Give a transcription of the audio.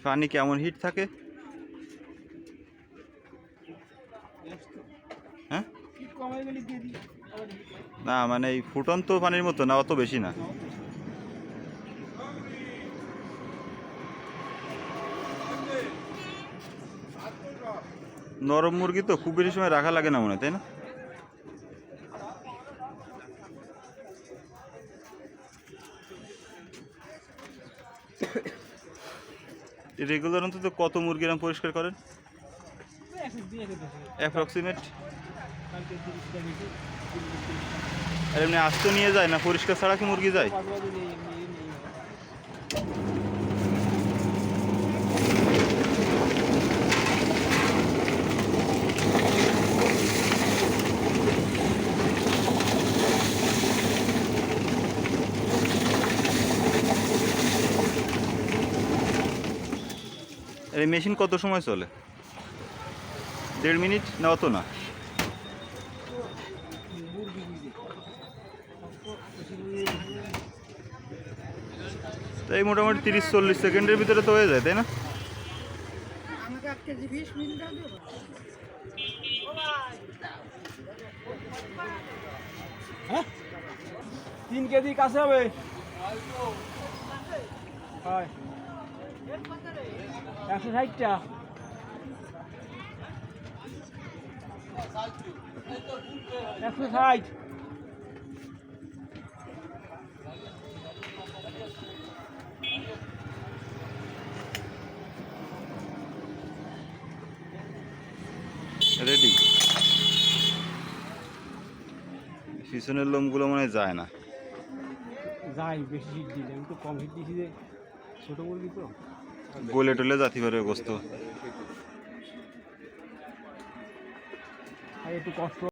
পানি কেমন হিট থাকে? হ্যাঁ, না মানে এই ফুটন্ত পানির মতো না, অত বেশি না। নরম মুরগি তো খুব বেশি সময় রাখা লাগে না মনে হয়, তাই না? রেগুলার অন্তত কত মুরগি এরকম পরিষ্কার করেন অ্যাপ্রক্সিমেট? আর এমনি আস্ত নিয়ে যায় না, পরিষ্কার ছাড়া কি মুরগি যায়? এই মেশিন কত সময় চলে? 1.5 মিনিট না, অত না? তো এই মোটামুটি 30-40 সেকেন্ডের ভিতরে তো হয়ে যায়, তাই না? 3 কেজি কাছে হবে। 160টা। রেডি। পিছনের লোমগুলো মনে হয় যায় না। যাই বেশি হিট দিলে, আমি তো কম হিট দিছি যে ছোট মুরগি তো গোলে টোলে জাতি পারে গোস্ত। একটু কষ্ট।